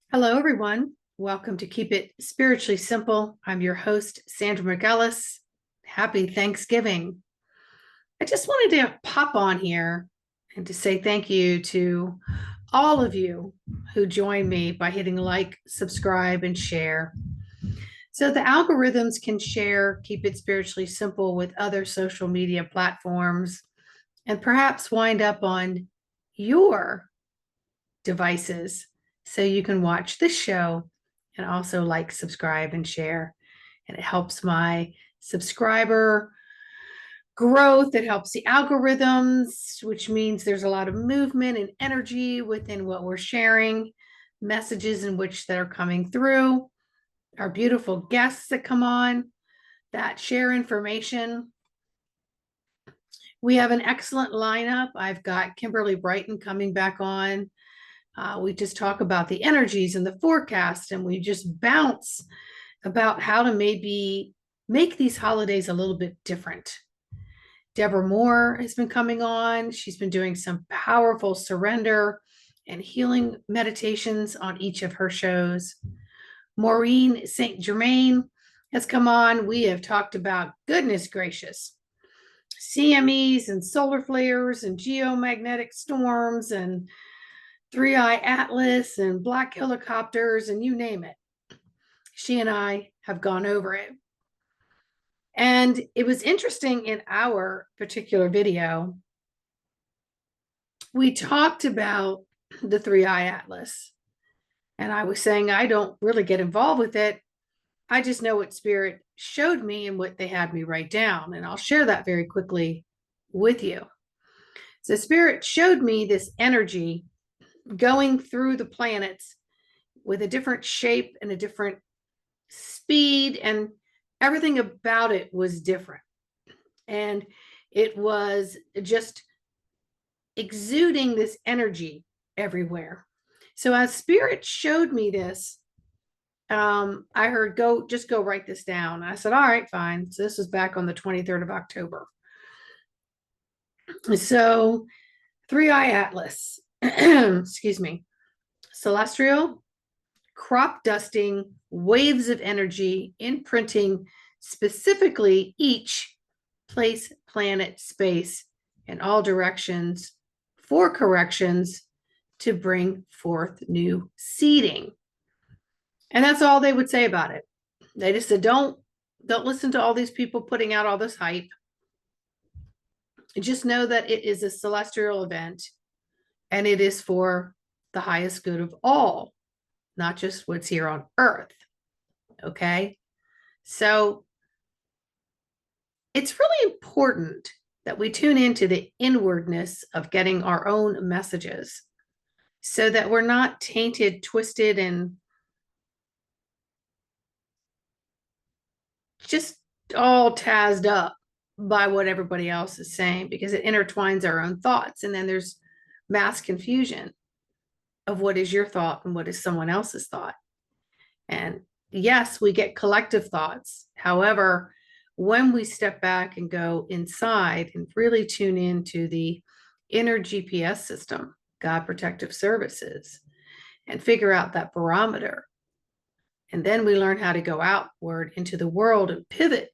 Hello, everyone. Welcome to Keep It Spiritually Simple. I'm your host, Sandra McGellis. Happy Thanksgiving. I just wanted to pop on here and to say thank you to all of you who joined me by hitting like, subscribe, and share. So the algorithms can share Keep It Spiritually Simple with other social media platforms and perhaps wind up on your devices so you can watch this show and also like, subscribe, and share. And it helps my subscriber growth. It helps the algorithms, which means there's a lot of movement and energy within what we're sharing, messages in which that are coming through, our beautiful guests that come on that share information. We have an excellent lineup. I've got Kimberly Brighton coming back on. We just talk about the energies and the forecast, and we just bounce about how to maybe make these holidays a little bit different. Deborah Moore has been coming on. She's been doing some powerful surrender and healing meditations on each of her shows. Maureen St. Germain has come on. We have talked about, goodness gracious, CMEs and solar flares and geomagnetic storms and Three-Eye Atlas and black helicopters and you name it. She and I have gone over it. And it was interesting in our particular video, we talked about the Three-Eye Atlas. And I was saying I don't really get involved with it. I just know what Spirit showed me and what they had me write down. And I'll share that very quickly with you. So Spirit showed me this energy going through the planets with a different shape and a different speed, and everything about it was different. And it was just exuding this energy everywhere. So as Spirit showed me this, I heard, just go write this down. I said, all right, fine. So this was back on the 23rd of October. So Three-Eye Atlas, excuse me, celestial, crop dusting, waves of energy, imprinting specifically each place, planet, space in all directions for corrections to bring forth new seeding. And that's all they would say about it. They just said, don't listen to all these people putting out all this hype. Just know that it is a celestial event and it is for the highest good of all, not just what's here on earth. Okay. So it's really important that we tune into the inwardness of getting our own messages so that we're not tainted, twisted, and just all tazzed up by what everybody else is saying, because it intertwines our own thoughts. And then there's mass confusion of what is your thought and what is someone else's thought. And yes, we get collective thoughts. However, when we step back and go inside and really tune into the inner GPS system, God Protective Services, and figure out that barometer, and then we learn how to go outward into the world and pivot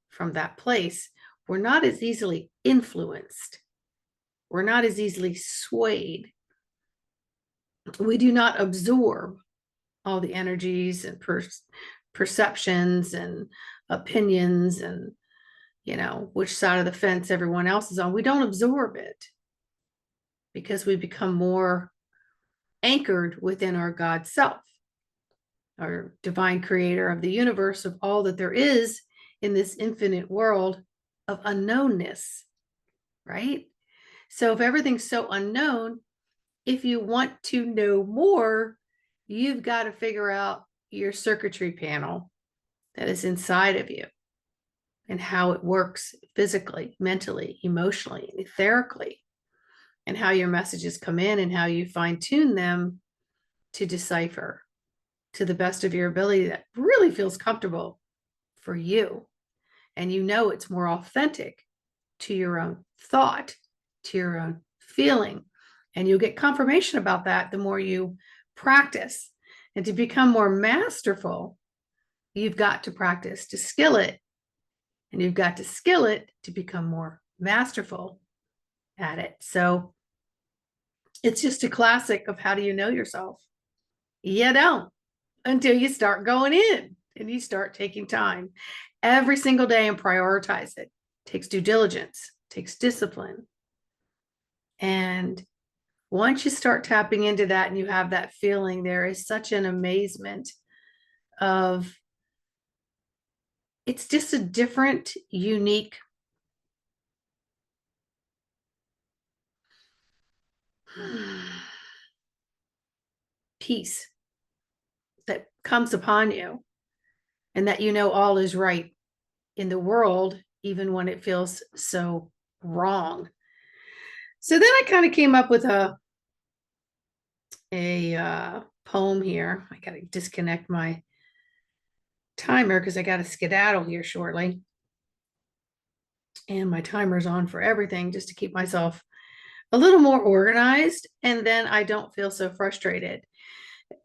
from that place, we're not as easily influenced. We're not as easily swayed. We do not absorb all the energies and perceptions and opinions and, which side of the fence everyone else is on. We don't absorb it because we become more anchored within our God self, our divine creator of the universe, of all that there is in this infinite world of unknownness, right? So if everything's so unknown, if you want to know more, you've got to figure out your circuitry panel that is inside of you and how it works physically, mentally, emotionally, etherically, and how your messages come in and how you fine tune them to decipher to the best of your ability that really feels comfortable for you. And it's more authentic to your own thought, to your own feeling. And you'll get confirmation about that the more you practice. And to become more masterful, you've got to practice to skill it. And you've got to skill it to become more masterful at it. So it's just a classic of how do you know yourself? You don't until you start going in and you start taking time every single day and prioritize it. Takes due diligence, takes discipline. And once you start tapping into that and you have that feeling, there is such an amazement of it's just a different, unique peace that comes upon you, and that you know all is right in the world, even when it feels so wrong. So then I kind of came up with a poem here. I got to disconnect my timer because I got to skedaddle here shortly. And my timer's on for everything just to keep myself a little more organized. And then I don't feel so frustrated.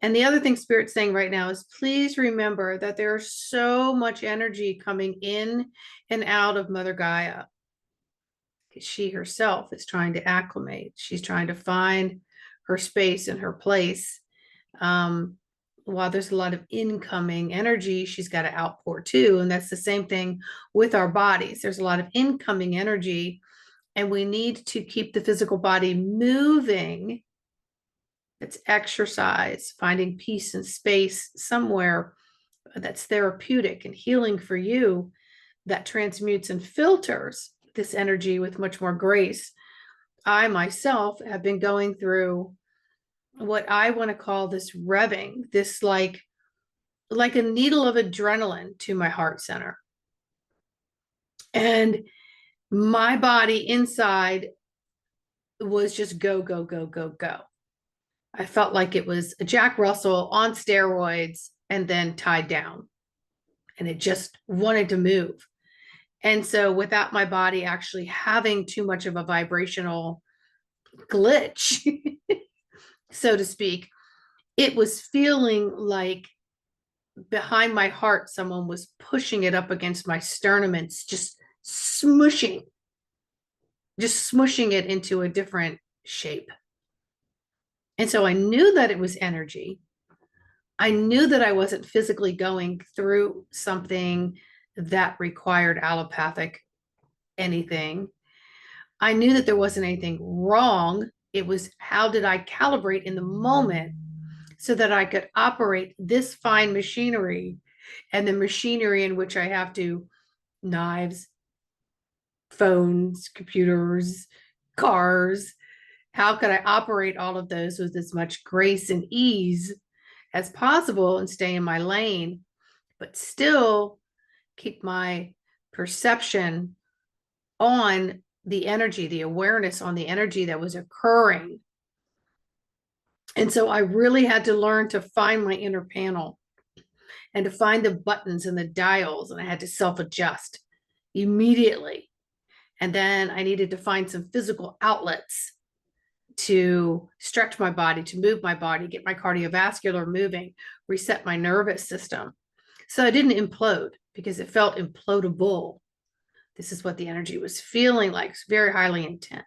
And the other thing Spirit's saying right now is please remember that there's so much energy coming in and out of Mother Gaia. She herself is trying to acclimate. She's trying to find her space and her place. While there's a lot of incoming energy, she's got to outpour too. And that's the same thing with our bodies. There's a lot of incoming energy, and we need to keep the physical body moving. It's exercise, finding peace and space somewhere that's therapeutic and healing for you, that transmutes and filters this energy with much more grace. I myself have been going through what I want to call this revving, this like a needle of adrenaline to my heart center. And my body inside was just go, go, go, go, go. I felt like it was a Jack Russell on steroids and then tied down. And it just wanted to move. And so without my body actually having too much of a vibrational glitch, so to speak, it was feeling like behind my heart, someone was pushing it up against my sternum and just smushing it into a different shape. And so I knew that it was energy. I knew that I wasn't physically going through something that required allopathic anything. I knew that there wasn't anything wrong. It was how did I calibrate in the moment so that I could operate this fine machinery and the machinery in which I have to knives, phones, computers, cars. How could I operate all of those with as much grace and ease as possible and stay in my lane, but still keep my perception on the energy, the awareness on the energy that was occurring. And so I really had to learn to find my inner panel and to find the buttons and the dials, and I had to self-adjust immediately. And then I needed to find some physical outlets to stretch my body, to move my body, get my cardiovascular moving, reset my nervous system. So I didn't implode because it felt implodable. This is what the energy was feeling like. It's very highly intense.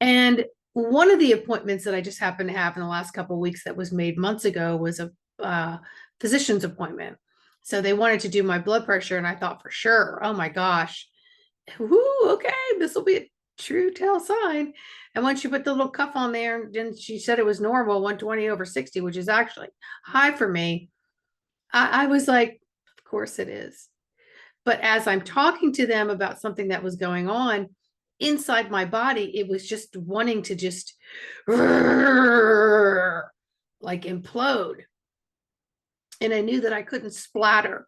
And one of the appointments that I just happened to have in the last couple of weeks that was made months ago was a physician's appointment. So they wanted to do my blood pressure, and I thought for sure, oh my gosh, okay, this will be a true tell sign. And once you put the little cuff on there, and she said it was normal, 120/60, which is actually high for me. I was like, of course it is. But as I'm talking to them about something that was going on inside my body, it was just wanting to just like implode. And I knew that I couldn't splatter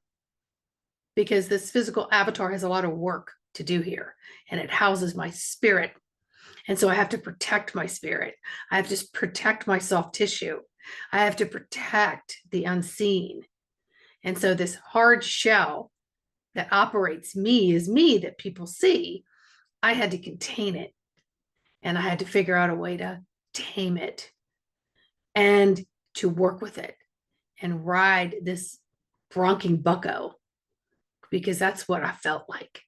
because this physical avatar has a lot of work to do here, and it houses my spirit. And so I have to protect my spirit. I have to protect my soft tissue. I have to protect the unseen. And so this hard shell that operates me is me that people see. I had to contain it, and I had to figure out a way to tame it. And to work with it and ride this bronking bucko, because that's what I felt like.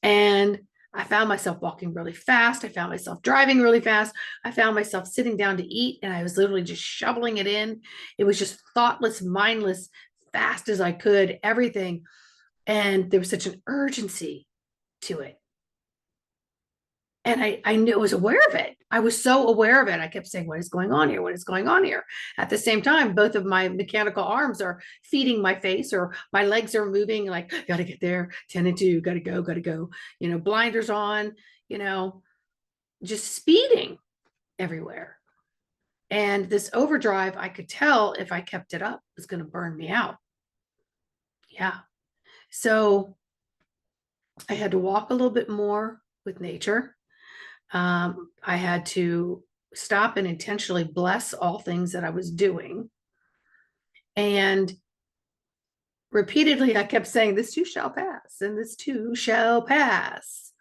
And I found myself walking really fast. I found myself driving really fast. I found myself sitting down to eat, and I was literally just shoveling it in. It was just thoughtless, mindless, fast as I could, everything. And there was such an urgency to it. And I knew, I was aware of it. I was so aware of it. I kept saying, what is going on here? What is going on here? At the same time, both of my mechanical arms are feeding my face, or my legs are moving like, gotta get there, 10 and 2, gotta go, blinders on, just speeding everywhere. And this overdrive, I could tell if I kept it up, was going to burn me out. Yeah. So I had to walk a little bit more with nature. I had to stop and intentionally bless all things that I was doing. And repeatedly, I kept saying, this too shall pass, and this too shall pass.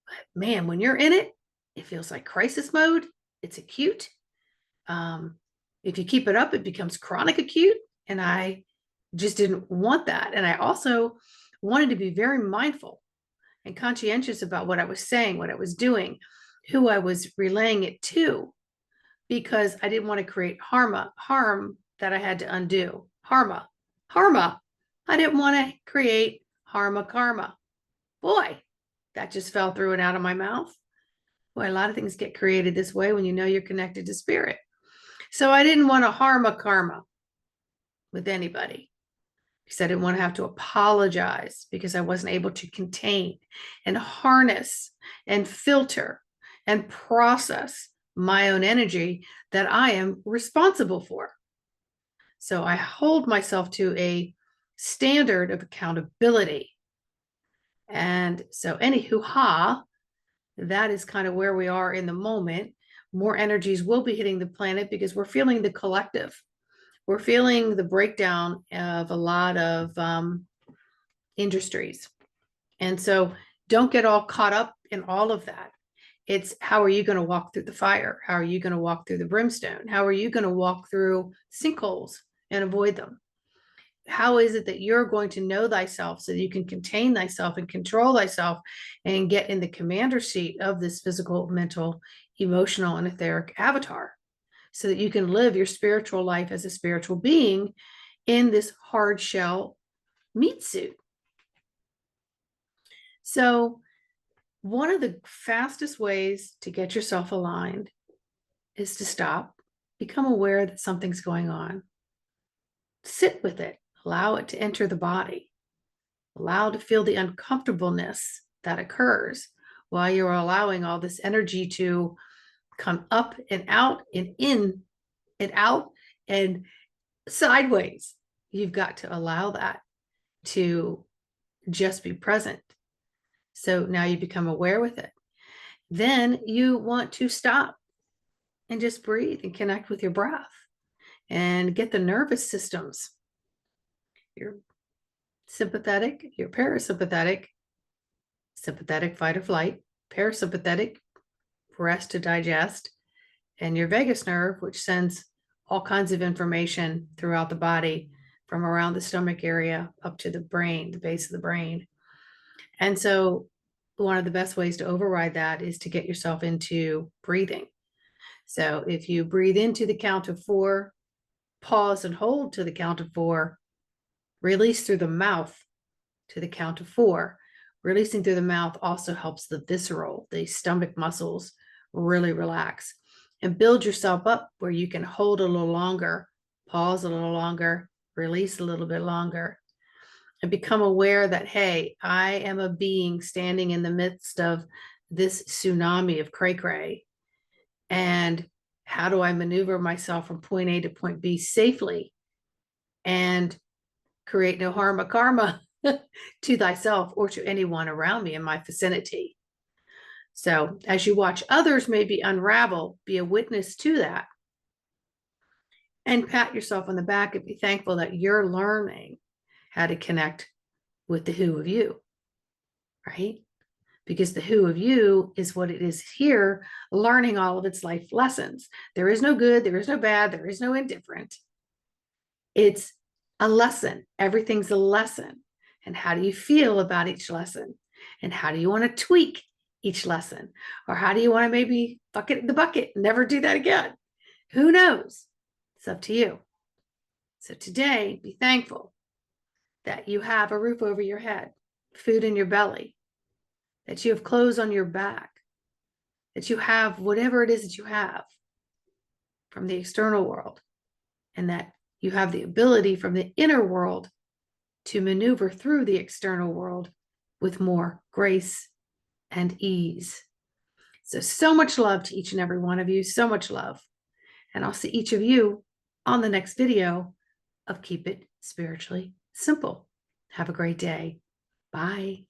But man, when you're in it, it feels like crisis mode. It's acute. If you keep it up, it becomes chronic acute. And I just didn't want that. And I also wanted to be very mindful and conscientious about what I was saying, what I was doing, who I was relaying it to, because I didn't want to create harm that I had to undo. Harma. I didn't want to create Harma-Karma. Boy, that just fell through and out of my mouth. Boy, a lot of things get created this way when you know you're connected to spirit. So I didn't want to Harma-Karma with anybody, because I didn't want to have to apologize because I wasn't able to contain and harness and filter and process my own energy that I am responsible for. So I hold myself to a standard of accountability. And so anywho, that is kind of where we are in the moment. More energies will be hitting the planet because we're feeling the collective. We're feeling the breakdown of a lot of industries. And so don't get all caught up in all of that. It's, how are you going to walk through the fire? How are you going to walk through the brimstone? How are you going to walk through sinkholes and avoid them? How is it that you're going to know thyself so that you can contain thyself and control thyself and get in the commander seat of this physical, mental, emotional, and etheric avatar, so that you can live your spiritual life as a spiritual being in this hard shell meat suit? So one of the fastest ways to get yourself aligned is to stop, become aware that something's going on, sit with it, allow it to enter the body, allow to feel the uncomfortableness that occurs while you're allowing all this energy to come up and out and in and out and sideways. You've got to allow that to just be present. So now you become aware with it. Then you want to stop and just breathe and connect with your breath and get the nervous systems, your sympathetic, your parasympathetic, sympathetic fight or flight, parasympathetic rest to digest, and your vagus nerve, which sends all kinds of information throughout the body from around the stomach area up to the brain, the base of the brain. And so one of the best ways to override that is to get yourself into breathing. So if you breathe into the count of 4, pause and hold to the count of 4, release through the mouth to the count of 4. Releasing through the mouth also helps the visceral, the stomach muscles really relax, and build yourself up where you can hold a little longer, pause a little longer, release a little bit longer, and become aware that, hey, I am a being standing in the midst of this tsunami of cray-cray. And how do I maneuver myself from point A to point B safely and create no Harma-Karma to thyself or to anyone around me in my vicinity? So as you watch others maybe unravel, be a witness to that, and pat yourself on the back and be thankful that you're learning how to connect with the who of you, right? because the who of you is what it is here, learning all of its life lessons. There is no good, there is no bad, there is no indifferent. It's a lesson. Everything's a lesson. And how do you feel about each lesson? And how do you want to tweak each lesson? Or how do you want to maybe bucket in the bucket and never do that again? Who knows? It's up to you. So today, be thankful that you have a roof over your head, food in your belly, that you have clothes on your back, that you have whatever it is that you have from the external world, and that you have the ability from the inner world to maneuver through the external world with more grace and ease. So much love to each and every one of you, so much love. And I'll see each of you on the next video of Keep It Spiritually Simple. Have a great day. Bye.